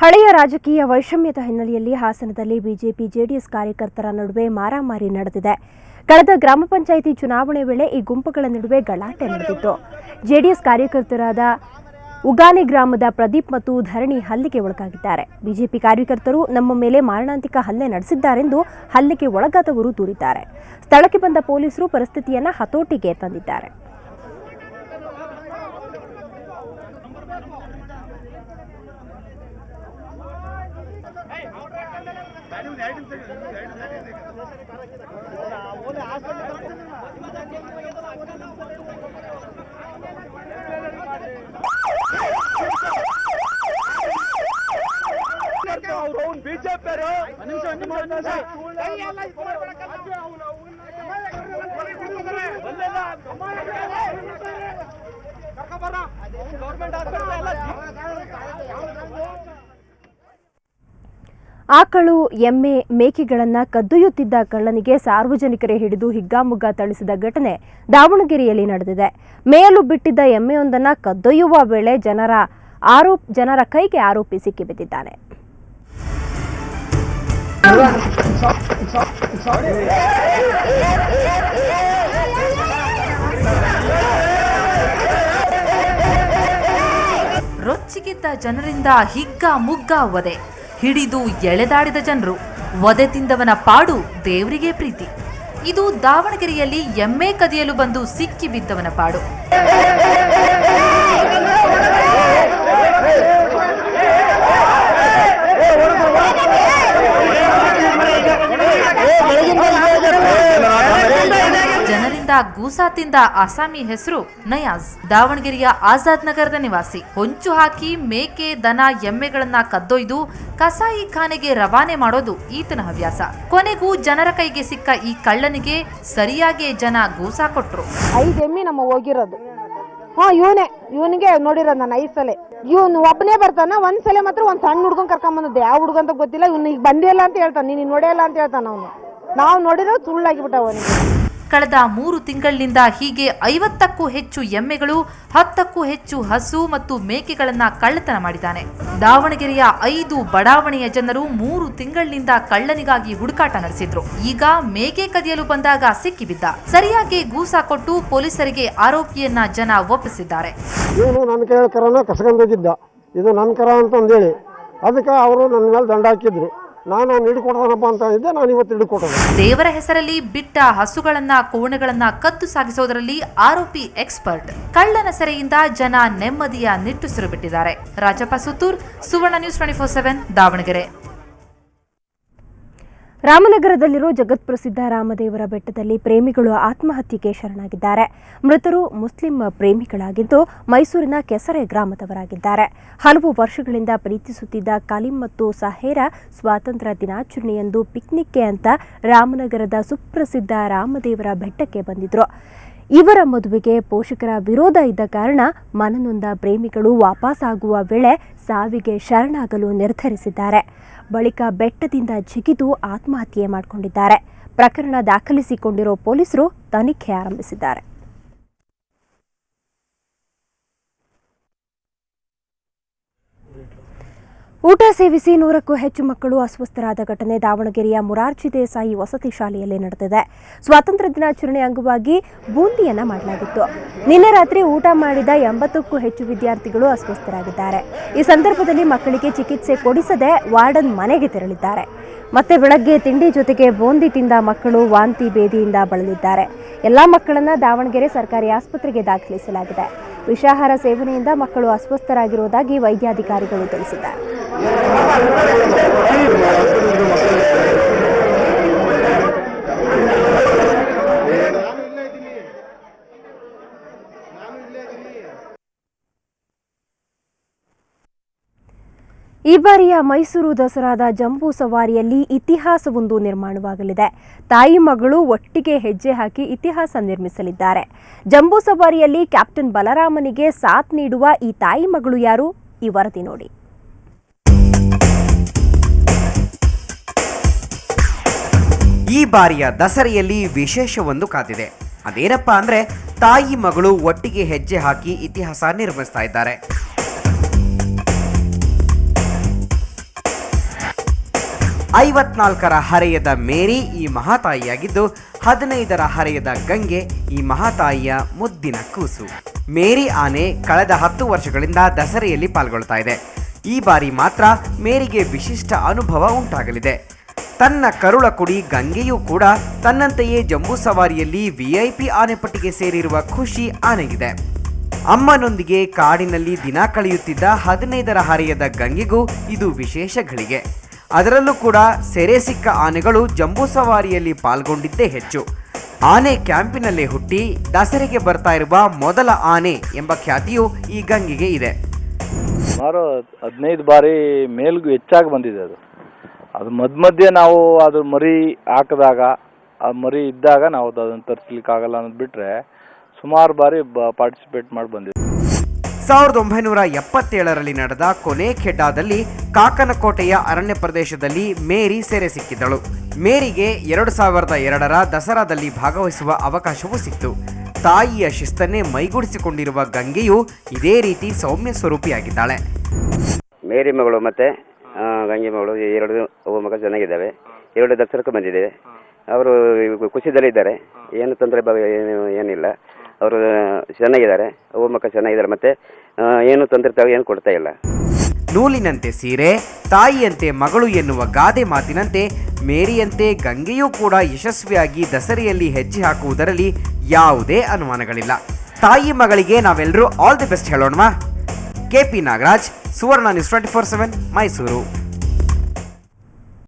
ಹಳೆಯ ರಾಜಕೀಯ ವೈಷಮ್ಯದ ಹಿನ್ನೆಲೆಯಲ್ಲಿ ಹಾಸನದಲ್ಲಿ ಬಿಜೆಪಿ ಜೆಡಿಎಸ್ ಕಾರ್ಯಕರ್ತರ ನಡುವೆ ಮಾರಾಮಾರಿ ನಡೆದಿದೆ. ಕಳೆದ ಗ್ರಾಮ ಪಂಚಾಯಿತಿ ಚುನಾವಣೆ ವೇಳೆ ಈ ಗುಂಪುಗಳ ನಡುವೆ ಗಲಾಟೆ ನಡೆದಿತ್ತು. ಜೆಡಿಎಸ್ ಕಾರ್ಯಕರ್ತರಾದ ಉಗಾನಿ ಗ್ರಾಮದ ಪ್ರದೀಪ್ ಮತ್ತು ಧರಣಿ ಹಲ್ಲೆಗೆ ಒಳಗಾಗಿದ್ದಾರೆ. ಬಿಜೆಪಿ ಕಾರ್ಯಕರ್ತರು ನಮ್ಮ ಮೇಲೆ ಮಾರಣಾಂತಿಕ ಹಲ್ಲೆ ನಡೆಸಿದ್ದಾರೆಂದು ಹಲ್ಲೆಗೆ ಒಳಗಾದವರು ದೂರಿದ್ದಾರೆ. ಸ್ಥಳಕ್ಕೆ ಬಂದ ಪೊಲೀಸರು ಪರಿಸ್ಥಿತಿಯನ್ನು ಹತೋಟಿಗೆ ತಂದಿದ್ದಾರೆ. ಆಕಳು, ಎಮ್ಮೆ, ಮೇಕೆಗಳನ್ನು ಕದ್ದೊಯ್ಯುತ್ತಿದ್ದ ಕಳ್ಳನಿಗೆ ಸಾರ್ವಜನಿಕರೇ ಹಿಡಿದು ಹಿಗ್ಗಾಮುಗ್ಗಾ ಥಳಿಸಿದ ಘಟನೆ ದಾವಣಗೆರೆಯಲ್ಲಿ ನಡೆದಿದೆ. ಮೇಯಲು ಬಿಟ್ಟಿದ್ದ ಎಮ್ಮೆಯೊಂದನ್ನು ಕದ್ದೊಯ್ಯುವ ವೇಳೆ ಜನರ ಕೈಗೆ ಆರೋಪಿ ಸಿಕ್ಕಿಬಿದ್ದಿದ್ದಾನೆ. ರೊಚ್ಚಿಗೆದ್ದ ಜನರಿಂದ ಹಿಗ್ಗಾಮುಗ್ಗಾ ವಧೆ, ಹಿಡಿದು ಎಳೆದಾಡಿದ ಜನರು. ವಧೆ ತಿಂದವನ ಪಾಡು ದೇವರಿಗೆ ಪ್ರೀತಿ. ಇದು ದಾವಣಗೆರೆಯಲ್ಲಿ ಎಮ್ಮೆ ಕದಿಯಲು ಬಂದು ಸಿಕ್ಕಿ ಬಿದ್ದವನ ಪಾಡು. ಜನರಿಂದ ಗೂಸಾ ತಿಂದ ಅಸಾಮಿ ಹೆಸರು ನಯಾಜ್. ದಾವಣಗೆರೆಯ ಆಜಾದ್ ನಗರದ ನಿವಾಸಿ. ಹೊಂಚು ಹಾಕಿ ಮೇಕೆ, ದನ, ಎಮ್ಮೆಗಳನ್ನ ಕದ್ದೊಯ್ದು ಕಸಾಯಿ ಖಾನೆಗೆ ರವಾನೆ ಮಾಡೋದು ಈತನ ಹವ್ಯಾಸ. ಕೊನೆಗೂ ಜನರ ಕೈಗೆ ಸಿಕ್ಕ ಈ ಕಳ್ಳನಿಗೆ ಸರಿಯಾಗಿ ಜನ ಗೂಸಾ ಕೊಟ್ರು. 5 ಎಮ್ಮೆ ನಮ್ಮ ಹೋಗಿರೋದು. ಇವನಿಗೆ ನೋಡಿರೋದು ನಾನು 5 ಸಲ. ಇವನು ಒಬ್ಬನೇ ಬರ್ತಾನ. ಒಂದ್ಸಲ ಮಾತ್ರ ಒಂದ್ ಸಣ್ಣ ಹುಡ್ಗನ್ ಕರ್ಕೊಂಡ್ ಬಂದದ್ದು. ಯಾವ ಹುಡ್ಗಂತ ಗೊತ್ತಿಲ್ಲ. ಇವ್ನು ಈಗ ಬಂದಿಲ್ಲ ಅಂತ ಹೇಳ್ತಾನೆ, ನೀನು ನೋಡಿಲ್ಲ ಅಂತ ಹೇಳ್ತಾನ. ಅವನು ನಾವು ನೋಡಿರೋ ಸುಳ್ಳಾಗಿಬಿಟ್ಟ ಅವನಿಗೆ. ಕಳೆದ 3 ತಿಂಗಳಿನಿಂದ ಹೀಗೆ 50ಕ್ಕೂ ಹೆಚ್ಚು ಎಮ್ಮೆಗಳು, 10ಕ್ಕೂ ಹೆಚ್ಚು ಹಸು ಮತ್ತು ಮೇಕೆಗಳನ್ನ ಕಳ್ಳತನ ಮಾಡಿದ್ದಾನೆ. ದಾವಣಗೆರೆಯ 5 ಬಡಾವಣೆಯ ಜನರು 3 ತಿಂಗಳಿನಿಂದ ಕಳ್ಳನಿಗಾಗಿ ಹುಡುಕಾಟ ನಡೆಸಿದ್ರು. ಈಗ ಮೇಕೆ ಕದಿಯಲು ಬಂದಾಗ ಸಿಕ್ಕಿಬಿದ್ದ. ಸರಿಯಾಗಿ ಗೂಸಾ ಕೊಟ್ಟು ಪೊಲೀಸರಿಗೆ ಆರೋಪಿಯನ್ನ ಜನ ಒಪ್ಪಿಸಿದ್ದಾರೆ. ಇವನು ನನ್ನ ಕೈ ಕರನ ಕಸ್ಕೊಂಡೋಗಿದ್ದ, ಇದು ನನ್ನ ಕರ ಅಂತಂದೇಳಿ ಅದಕ್ಕೆ ಅವರು ನನ್ನ ಮೇಲೆ ದಂಡ ಹಾಕಿದ್ರು. ನಾನು ಹಿಡ್ಕೊಡ್ತಾನಪ್ಪ ಅಂತ ಇದ್ದೆ, ನಾನು ಇವತ್ತು ಹಿಡ್ಕೊಟ್ಟೆ. ದೇವರ ಹೆಸರಲ್ಲಿ ಬಿಟ್ಟ ಹಸುಗಳನ್ನ, ಕೋಣೆಗಳನ್ನ ಕದ್ದು ಸಾಗಿಸೋದರಲ್ಲಿ ಆರೋಪಿ ಎಕ್ಸ್ಪರ್ಟ್. ಕಳ್ಳನ ಸೆರೆಯಿಂದ ಜನ ನೆಮ್ಮದಿಯ ನಿಟ್ಟುಸಿರು ಬಿಟ್ಟಿದ್ದಾರೆ. ರಾಜಪ್ಪ ಸುತ್ತೂರ್, ಸುವರ್ಣ ನ್ಯೂಸ್ 24/7 ದಾವಣಗೆರೆ. ರಾಮನಗರದಲ್ಲಿರೋ ಜಗತ್ಪ್ರಸಿದ್ಧ ರಾಮದೇವರ ಬೆಟ್ಟದಲ್ಲಿ ಪ್ರೇಮಿಗಳು ಆತ್ಮಹತ್ಯೆಗೆ ಶರಣಾಗಿದ್ದಾರೆ. ಮೃತರು ಮುಸ್ಲಿಂ ಪ್ರೇಮಿಗಳಾಗಿದ್ದು ಮೈಸೂರಿನ ಕೆಸರೆ ಗ್ರಾಮದವರಾಗಿದ್ದಾರೆ. ಹಲವು ವರ್ಷಗಳಿಂದ ಪ್ರೀತಿಸುತ್ತಿದ್ದ ಕಲೀಂ ಮತ್ತು ಸಹೇರಾ ಸ್ವಾತಂತ್ರ್ಯ ದಿನಾಚರಣೆಯಂದು ಪಿಕ್ನಿಕ್ಗೆ ಅಂತ ರಾಮನಗರದ ಸುಪ್ರಸಿದ್ಧ ರಾಮದೇವರ ಬೆಟ್ಟಕ್ಕೆ ಬಂದಿದ್ರು. ಇವರ ಮದುವೆಗೆ ಪೋಷಕರ ವಿರೋಧ ಇದ್ದ ಕಾರಣ ಮನನೊಂದ ಪ್ರೇಮಿಗಳು ವಾಪಸ್ಸಾಗುವ ವೇಳೆ ಸಾವಿಗೆ ಶರಣಾಗಲು ನಿರ್ಧರಿಸಿದ್ದಾರೆ. ಬಳಿಕ ಬೆಟ್ಟದಿಂದ ಜಿಗಿದು ಆತ್ಮಹತ್ಯೆ ಮಾಡಿಕೊಂಡಿದ್ದಾರೆ. ಪ್ರಕರಣ ದಾಖಲಿಸಿಕೊಂಡಿರೋ ಪೊಲೀಸರು ತನಿಖೆ ಆರಂಭಿಸಿದ್ದಾರೆ. ಊಟ ಸೇವಿಸಿ 100ಕ್ಕೂ ಹೆಚ್ಚು ಮಕ್ಕಳು ಅಸ್ವಸ್ಥರಾದ ಘಟನೆ ದಾವಣಗೆರೆಯ ಮುರಾರ್ಜಿ ದೇಸಾಯಿ ವಸತಿ ಶಾಲೆಯಲ್ಲಿ ನಡೆದಿದೆ. ಸ್ವಾತಂತ್ರ್ಯ ದಿನಾಚರಣೆ ಅಂಗವಾಗಿ ಬೂಂದಿಯನ್ನ ಮಾಡಲಾಗಿತ್ತು. ನಿನ್ನೆ ರಾತ್ರಿ ಊಟ ಮಾಡಿದ 80ಕ್ಕೂ ಹೆಚ್ಚು ವಿದ್ಯಾರ್ಥಿಗಳು ಅಸ್ವಸ್ಥರಾಗಿದ್ದಾರೆ. ಈ ಸಂದರ್ಭದಲ್ಲಿ ಮಕ್ಕಳಿಗೆ ಚಿಕಿತ್ಸೆ ಕೊಡಿಸದೆ ವಾರ್ಡನ್ ಮನೆಗೆ ತೆರಳಿದ್ದಾರೆ. ಮತ್ತೆ ಬೆಳಗ್ಗೆ ತಿಂಡಿ ಜೊತೆಗೆ ಬೂಂದಿ ತಿಂದ ಮಕ್ಕಳು ವಾಂತಿ ಭೇದಿಯಿಂದ ಬಳಲಿದ್ದಾರೆ. ಎಲ್ಲ ಮಕ್ಕಳನ್ನ ದಾವಣಗೆರೆ ಸರ್ಕಾರಿ ಆಸ್ಪತ್ರೆಗೆ ದಾಖಲಿಸಲಾಗಿದೆ. ವಿಷಾಹಾರ ಸೇವನೆಯಿಂದ ಮಕ್ಕಳು ಅಸ್ವಸ್ಥರಾಗಿರುವುದಾಗಿ ವೈದ್ಯಾಧಿಕಾರಿಗಳು ತಿಳಿಸಿದ್ದಾರೆ. ಈ ಬಾರಿಯ ಮೈಸೂರು ದಸರಾದ ಜಂಬೂ ಸವಾರಿಯಲ್ಲಿ ಇತಿಹಾಸವೊಂದು ನಿರ್ಮಾಣವಾಗಲಿದೆ. ತಾಯಿ ಮಗಳು ಒಟ್ಟಿಗೆ ಹೆಜ್ಜೆ ಹಾಕಿ ಇತಿಹಾಸ ನಿರ್ಮಿಸಲಿದ್ದಾರೆ. ಜಂಬೂ ಸವಾರಿಯಲ್ಲಿ ಕ್ಯಾಪ್ಟನ್ ಬಲರಾಮನಿಗೆ ಸಾಥ್ ನೀಡುವ ಈ ತಾಯಿ ಮಗಳು ಯಾರು? ಈ ವರದಿ ನೋಡಿ. ಈ ಬಾರಿಯ ದಸರೆಯಲ್ಲಿ ವಿಶೇಷವೊಂದು ಕಾದಿದೆ. ಅದೇನಪ್ಪ ಅಂದ್ರೆ ತಾಯಿ ಮಗಳು ಒಟ್ಟಿಗೆ ಹೆಜ್ಜೆ ಹಾಕಿ ಇತಿಹಾಸ ನಿರ್ಮಿಸ್ತಾ ಇದ್ದಾರೆ. 54ರ ಹರೆಯದ ಮೇರಿ ಈ ಮಹಾತಾಯಿಯಾಗಿದ್ದು 15ರ ಹರೆಯದ ಗಂಗೆ ಈ ಮಹಾತಾಯಿಯ ಮುದ್ದಿನ ಕೂಸು. ಮೇರಿ ಆನೆ ಕಳೆದ 10 ವರ್ಷಗಳಿಂದ ದಸರೆಯಲ್ಲಿ ಪಾಲ್ಗೊಳ್ತಾ ಇದೆ. ಈ ಬಾರಿ ಮಾತ್ರ ಮೇರಿಗೆ ವಿಶಿಷ್ಟ ಅನುಭವ ಉಂಟಾಗಲಿದೆ. ತನ್ನ ಕರುಳ ಕುಡಿ ಗಂಗೆಯೂ ಕೂಡ ತನ್ನಂತೆಯೇ ಜಂಬೂ ಸವಾರಿಯಲ್ಲಿ VIP ಆನೆ ಪಟ್ಟಿಗೆ ಸೇರಿರುವ ಖುಷಿ ಆನೆಗಿದೆ. ಅಮ್ಮನೊಂದಿಗೆ ಕಾಡಿನಲ್ಲಿ ದಿನ ಕಳೆಯುತ್ತಿದ್ದ 15ರ ಹರೆಯದ ಗಂಗೆಗೂ ಇದು ವಿಶೇಷ ಘಳಿಗೆ. ಅದರಲ್ಲೂ ಕೂಡ ಸೆರೆ ಸಿಕ್ಕ ಆನೆಗಳು ಜಂಬೂ ಸವಾರಿಯಲ್ಲಿ ಪಾಲ್ಗೊಂಡಿದ್ದೇ ಹೆಚ್ಚು. ಆನೆ ಕ್ಯಾಂಪಿನಲ್ಲೇ ಹುಟ್ಟಿ ದಸರೆಗೆ ಬರ್ತಾ ಇರುವ ಮೊದಲ ಆನೆ ಎಂಬ ಖ್ಯಾತಿಯು ಈ ಗಂಗೆಗೆ ಇದೆ. ಸುಮಾರು 15 ಬಾರಿ ಮೇಲ್ಗೂ ಹೆಚ್ಚಾಗಿ ಬಂದಿದೆ. ಅದು ಮಧ್ಯೆ ನಾವು ಅದು ಮರಿ ಹಾಕಿದಾಗ ಆ ಮರಿ ಇದ್ದಾಗ ನಾವು ಅದನ್ನು ತರಿಸ್ಲಿಕ್ಕಾಗಲ್ಲ ಅನ್ನೋದು ಬಿಟ್ಟರೆ ಸುಮಾರು ಬಾರಿ ಪಾರ್ಟಿಸಿಪೇಟ್ ಮಾಡಿ ಬಂದಿದೆ. 1977ರಲ್ಲಿ ನಡೆದ ಕೊನೆ ಖೆಡ್ಡಾದಲ್ಲಿ ಕಾಕನಕೋಟೆಯ ಅರಣ್ಯ ಪ್ರದೇಶದಲ್ಲಿ ಮೇರಿ ಸೆರೆ ಸಿಕ್ಕಿದ್ದಳು. ಮೇರಿಗೆ 2002ರ ದಸರಾದಲ್ಲಿ ಭಾಗವಹಿಸುವ ಅವಕಾಶವೂ ಸಿಕ್ತು. ತಾಯಿಯ ಶಿಸ್ತನ್ನೇ ಮೈಗೂಡಿಸಿಕೊಂಡಿರುವ ಗಂಗೆಯು ಇದೇ ರೀತಿ ಸೌಮ್ಯ ಸ್ವರೂಪಿಯಾಗಿದ್ದಾಳೆ. ಮೇರಿ ಮಗಳು ಮತ್ತು ಗಂಗೆ ಮಗಳು 2 ಮಕ್ಕಳು ಚೆನ್ನಾಗಿದ್ದಾವೆ. 2 ದಸರಕ್ಕೂ ಬಂದಿದ್ದೇವೆ. ಅವರು ಖುಷಿದಲ್ಲಿದ್ದಾರೆ. ಏನು ತೊಂದರೆ ಏನಿಲ್ಲ. ಅವರು ಚೆನ್ನಾಗಿದ್ದಾರೆ. ಮಕ್ಕಳು ಚೆನ್ನಾಗಿದ್ದಾರೆ. ಮತ್ತು ಏನು ತೊಂದರೆ ಏನು ಕೊಡ್ತಾ ಇಲ್ಲ. ನೂಲಿನಂತೆ ಸೀರೆ, ತಾಯಿಯಂತೆ ಮಗಳು ಎನ್ನುವ ಗಾದೆ ಮಾತಿನಂತೆ ಮೇರಿಯಂತೆ ಗಂಗೆಯೂ ಕೂಡ ಯಶಸ್ವಿಯಾಗಿ ದಸರೆಯಲ್ಲಿ ಹೆಜ್ಜೆ ಹಾಕುವುದರಲ್ಲಿ ಯಾವುದೇ ಅನುಮಾನಗಳಿಲ್ಲ. ತಾಯಿ ಮಗಳಿಗೆ ನಾವೆಲ್ಲರೂ ಆಲ್ ದಿ ಬೆಸ್ಟ್ ಹೇಳೋಣವಾ? KP Nagaraj, Suvarna news 24/7 Mysuru.